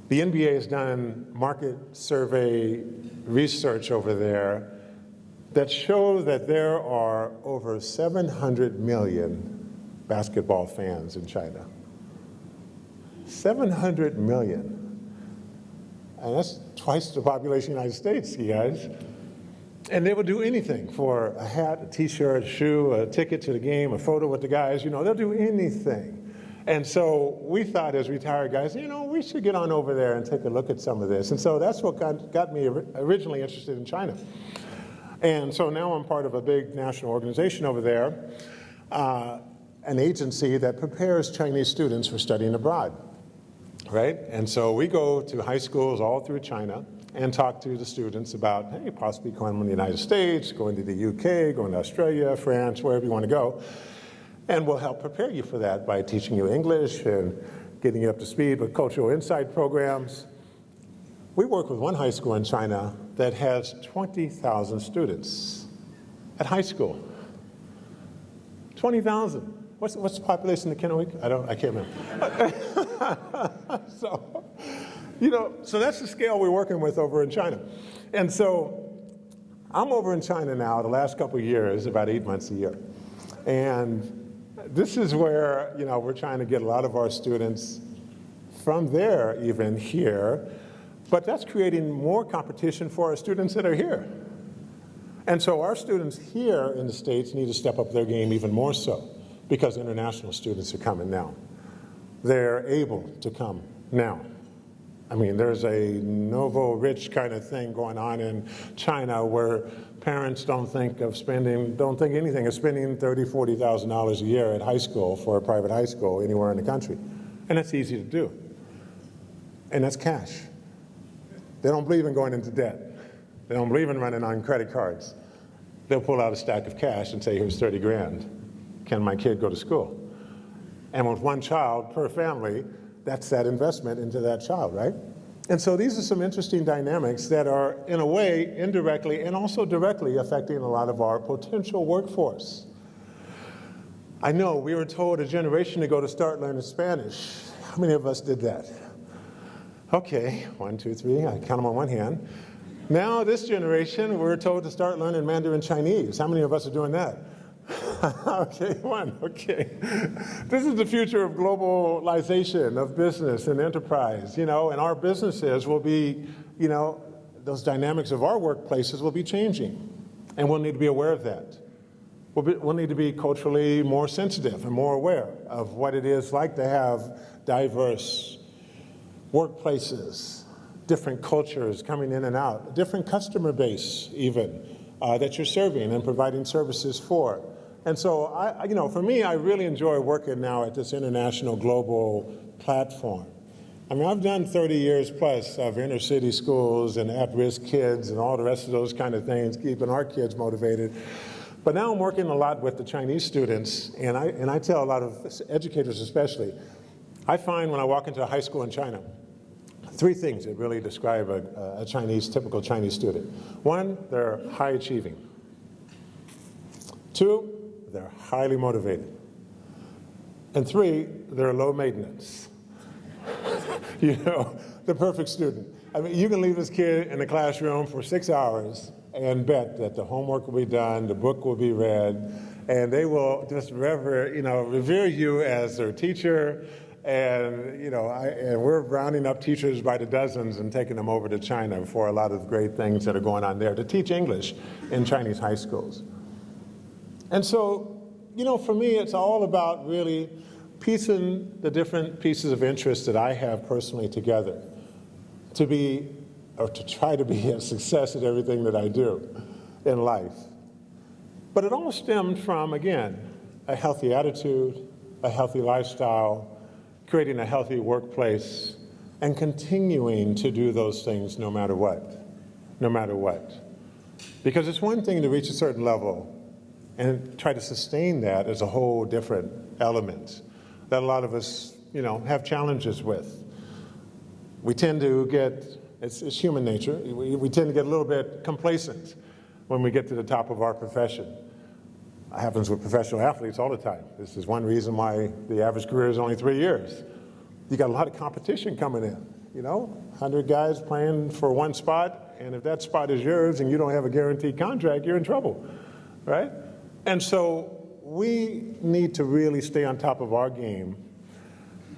Speaker 6: The NBA has done market survey research over there that show that there are over 700 million basketball fans in China. 700 million. And that's twice the population of the United States, you guys. And they will do anything for a hat, a t-shirt, a shoe, a ticket to the game, a photo with the guys, you know, they'll do anything. And so we thought as retired guys, you know, we should get on over there and take a look at some of this. And so that's what got me originally interested in China. And so now I'm part of a big national organization over there, an agency that prepares Chinese students for studying abroad, right? And so we go to high schools all through China and talk to the students about, hey, possibly going to the United States, going to the UK, going to Australia, France, wherever you want to go. And we'll help prepare you for that by teaching you English and getting you up to speed with cultural insight programs. We work with one high school in China that has 20,000 students at high school. 20,000. What's the population of Kennewick? I can't remember. So that's the scale we're working with over in China. And so I'm over in China now the last couple of years, about 8 months a year. And this is where, we're trying to get a lot of our students from there even here. But that's creating more competition for our students that are here. And so our students here in the States need to step up their game even more so, because international students are coming now. They're able to come now. I mean, there's a Novo-rich kind of thing going on in China where parents don't think anything of spending $30,000, $40,000 a year at high school for a private high school anywhere in the country. And that's easy to do. And that's cash. They don't believe in going into debt. They don't believe in running on credit cards. They'll pull out a stack of cash and say, here's 30 grand. Can my kid go to school? And with one child per family, that's that investment into that child, right? And so these are some interesting dynamics that are, in a way, indirectly and also directly affecting a lot of our potential workforce. I know we were told a generation ago to start learning Spanish. How many of us did that? Okay, 1, 2, 3, I count them on one hand. Now, this generation, we're told to start learning Mandarin Chinese. How many of us are doing that? Okay, one, okay. This is the future of globalization of business and enterprise, and our businesses will be, those dynamics of our workplaces will be changing, and we'll need to be aware of that. We'll need to be culturally more sensitive and more aware of what it is like to have diverse workplaces, different cultures coming in and out, different customer base even that you're serving and providing services for. And so, for me, I really enjoy working now at this international global platform. I mean, I've done 30 years plus of inner city schools and at-risk kids and all the rest of those kind of things, keeping our kids motivated. But now I'm working a lot with the Chinese students, and I tell a lot of educators especially, I find when I walk into a high school in China, 3 things that really describe a typical Chinese student. 1, they're high achieving. 2, they're highly motivated. And 3, they're low maintenance. The perfect student. I mean, you can leave this kid in the classroom for 6 hours and bet that the homework will be done, the book will be read, and they will just revere you as their teacher. And we're rounding up teachers by the dozens and taking them over to China for a lot of great things that are going on there to teach English in Chinese high schools. And so, for me, it's all about really piecing the different pieces of interest that I have personally together to try to be a success at everything that I do in life. But it all stemmed from, again, a healthy attitude, a healthy lifestyle, creating a healthy workplace, and continuing to do those things no matter what. Because it's one thing to reach a certain level and try to sustain that as a whole different element that a lot of us, have challenges with. We tend to get, it's human nature, we tend to get a little bit complacent when we get to the top of our profession. It happens with professional athletes all the time. This is one reason why the average career is only 3 years. You got a lot of competition coming in, 100 guys playing for one spot, and if that spot is yours and you don't have a guaranteed contract, you're in trouble, right? And so we need to really stay on top of our game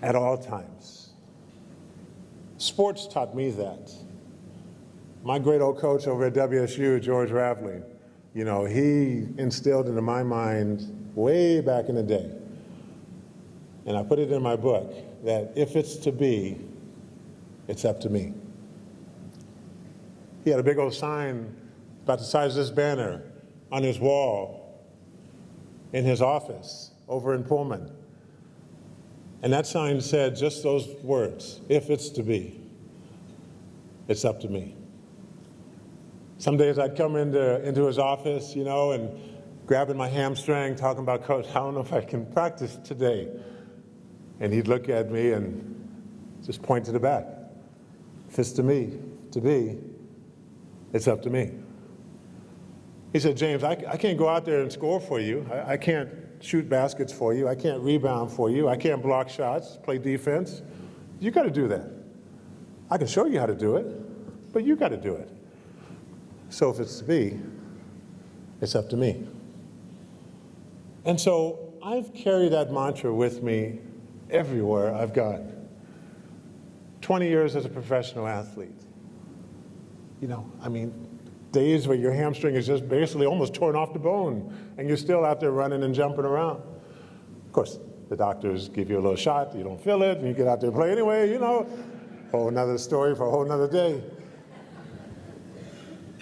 Speaker 6: at all times. Sports taught me that. My great old coach over at WSU, George Ravley, he instilled into my mind way back in the day, and I put it in my book, that if it's to be, it's up to me. He had a big old sign about the size of this banner on his wall in his office over in Pullman. And that sign said just those words, if it's to be, it's up to me. Some days I'd come into his office, and grabbing my hamstring, talking about, Coach, I don't know if I can practice today. And he'd look at me and Just point to the back. If it's to me, to be, it's up to me. He said, James, I can't go out there and score for you. I can't shoot baskets for you. I can't rebound for you. I can't block shots, play defense. You got to do that. I can show you how to do it, but you got to do it. So if it's to be, it's up to me. And so I've carried that mantra with me everywhere I've gone. 20 years as a professional athlete. You know, I mean, days where your hamstring is just basically almost torn off the bone, and you're still out there running and jumping around. Of course, the doctors give you a little shot, you don't feel it, and you get out there and play anyway, you know. Whole nother story for a whole nother day.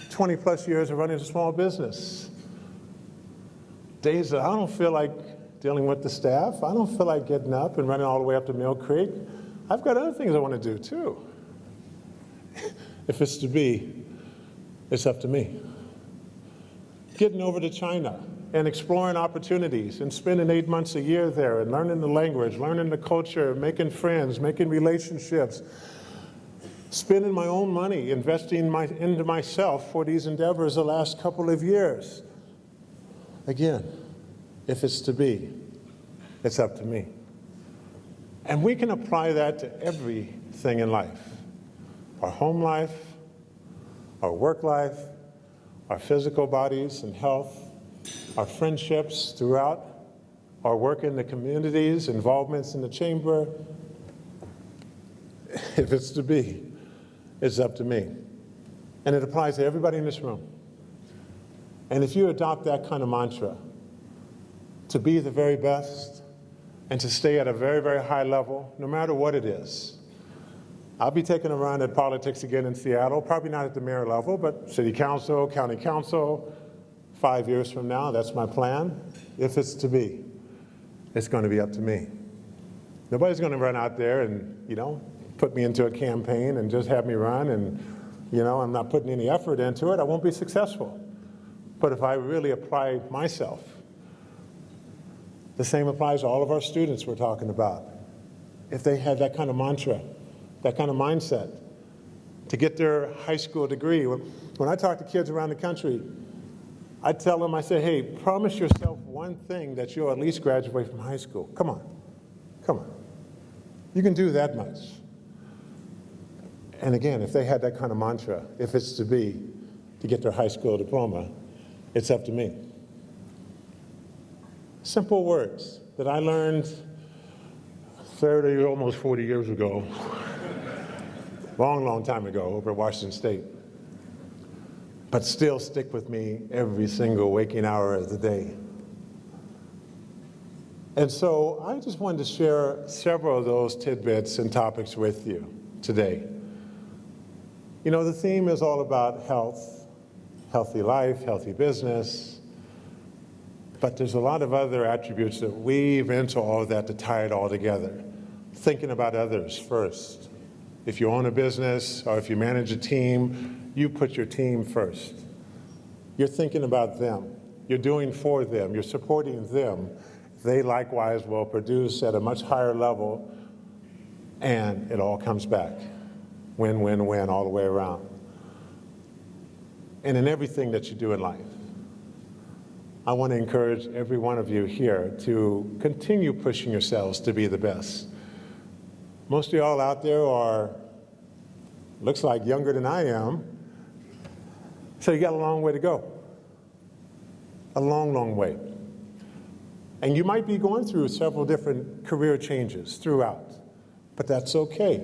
Speaker 6: 20 plus years of running a small business. Days that I don't feel like dealing with the staff. I don't feel like getting up and running all the way up to Mill Creek. I've got other things I want to do too. If it's to be, it's up to me. Getting over to China and exploring opportunities and spending 8 months a year there and learning the language, learning the culture, making friends, making relationships, spending my own money, investing into myself for these endeavors the last couple of years. Again, if it's to be, it's up to me. And we can apply that to everything in life. Our home life, our work life, our physical bodies and health, our friendships throughout, our work in the communities, involvements in the chamber. If it's to be, it's up to me. And it applies to everybody in this room. And if you adopt that kind of mantra, to be the very best and to stay at a very, very high level, no matter what it is. I'll be taking a run at politics again in Seattle, probably not at the mayor level, but city council, county council, 5 years from now, that's my plan. If it's to be, it's going to be up to me. Nobody's going to run out there and, you know, put me into a campaign and just have me run and, you know, I'm not putting any effort into it, I won't be successful. But if I really apply myself, the same applies to all of our students we're talking about. If they had that kind of mantra, that kind of mindset, to get their high school degree. When I talk to kids around the country, I tell them, I say, hey, promise yourself one thing that you'll at least graduate from high school. Come on, come on. You can do that much. And again, if they had that kind of mantra, if it's to be, to get their high school diploma, it's up to me. Simple words that I learned 30, almost 40 years ago. Long, long time ago over at Washington State, but still stick with me every single waking hour of the day. And so I just wanted to share several of those tidbits and topics with you today. You know, the theme is all about health, healthy life, healthy business, but there's a lot of other attributes that weave into all of that to tie it all together. Thinking about others first. If you own a business or if you manage a team, you put your team first. You're thinking about them. You're doing for them. You're supporting them. They likewise will produce at a much higher level, and it all comes back. Win, win, win all the way around. And in everything that you do in life, I want to encourage every one of you here to continue pushing yourselves to be the best. Most of y'all out there are, looks like, younger than I am, so you got a long way to go. A long, long way. And you might be going through several different career changes throughout, but that's okay.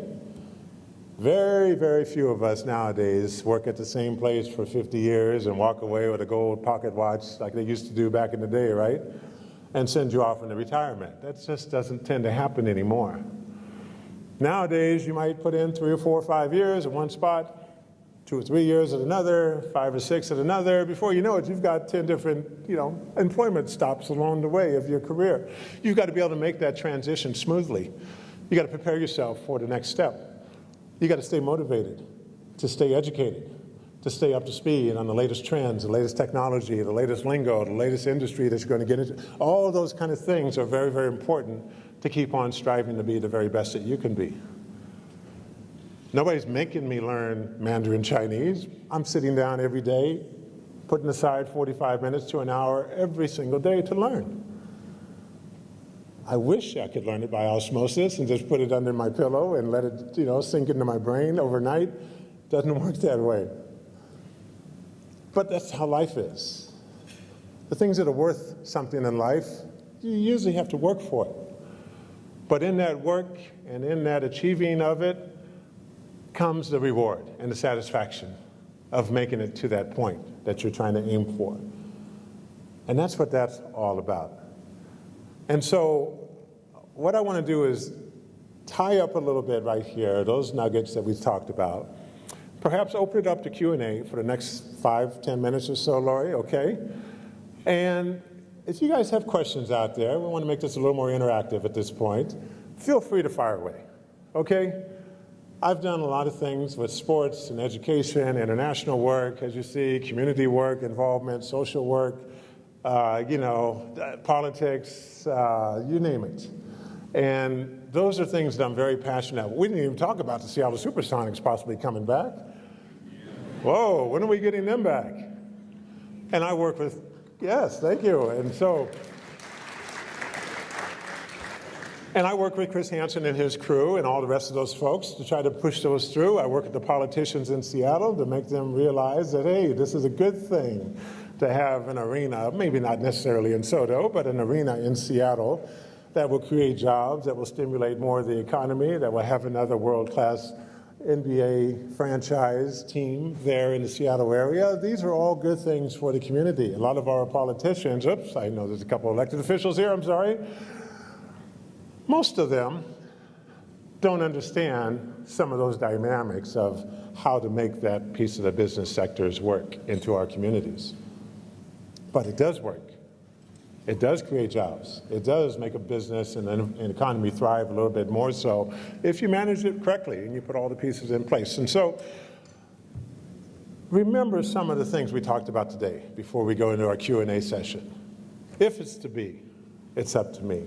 Speaker 6: Very, very few of us nowadays work at the same place for 50 years and walk away with a gold pocket watch like they used to do back in the day, right? And send you off into retirement. That just doesn't tend to happen anymore. Nowadays, you might put in 3 or 4 or 5 years at one spot, 2 or 3 years at another, 5 or 6 at another. Before you know it, you've got 10 different, employment stops along the way of your career. You've got to be able to make that transition smoothly. You've got to prepare yourself for the next step. You've got to stay motivated, to stay educated, to stay up to speed on the latest trends, the latest technology, the latest lingo, the latest industry that you're going to get into. All of those kind of things are very, very important to keep on striving to be the very best that you can be. Nobody's making me learn Mandarin Chinese. I'm sitting down every day, putting aside 45 minutes to an hour every single day to learn. I wish I could learn it by osmosis and just put it under my pillow and let it, sink into my brain overnight. Doesn't work that way. But that's how life is. The things that are worth something in life, you usually have to work for it. But in that work and in that achieving of it comes the reward and the satisfaction of making it to that point that you're trying to aim for. And that's what that's all about. And so what I want to do is tie up a little bit right here, those nuggets that we've talked about. Perhaps open it up to Q&A for the next 5-10 minutes or so, Lori, okay? And if you guys have questions out there, we want to make this a little more interactive at this point, feel free to fire away, okay? I've done a lot of things with sports and education, international work, as you see, community work, involvement, social work, politics, you name it. And those are things that I'm very passionate about. We didn't even talk about the Seattle Supersonics possibly coming back. Whoa, when are we getting them back? And I work with, yes, thank you. And I work with Chris Hansen and his crew and all the rest of those folks to try to push those through. I work with the politicians in Seattle to make them realize that, hey, this is a good thing to have an arena, maybe not necessarily in Soto, but an arena in Seattle that will create jobs, that will stimulate more of the economy, that will have another world-class NBA franchise team there in the Seattle area. These are all good things for the community. A lot of our politicians, oops, I know there's a couple elected officials here, I'm sorry. Most of them don't understand some of those dynamics of how to make that piece of the business sectors work into our communities. But it does work. It does create jobs. It does make a business and an economy thrive a little bit more so if you manage it correctly and you put all the pieces in place. And so remember some of the things we talked about today before we go into our Q&A session. If it's to be, it's up to me.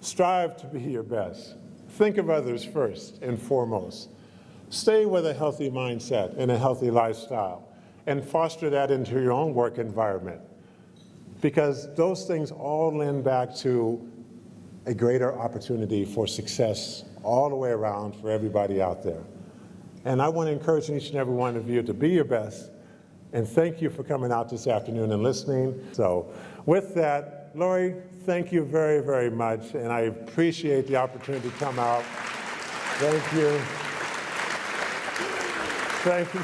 Speaker 6: Strive to be your best. Think of others first and foremost. Stay with a healthy mindset and a healthy lifestyle and foster that into your own work environment. Because those things all lend back to a greater opportunity for success all the way around for everybody out there. And I want to encourage each and every one of you to be your best. And thank you for coming out this afternoon and listening. So with that, Lori, thank you very, very much. And I appreciate the opportunity to come out. Thank you. Thank you.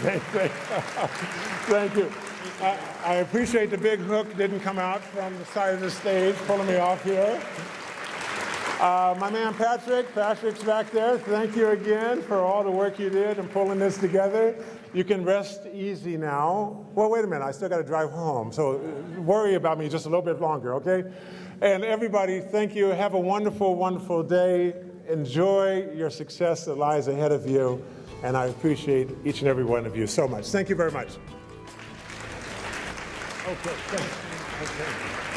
Speaker 6: Thank you. I appreciate the big hook didn't come out from the side of the stage, pulling me off here. My man Patrick's back there. Thank you again for all the work you did in pulling this together. You can rest easy now. Well, wait a minute, I still got to drive home, so worry about me just a little bit longer, okay? And everybody, thank you. Have a wonderful, wonderful day. Enjoy your success that lies ahead of you, and I appreciate each and every one of you so much. Thank you very much. Okay, thanks. Okay.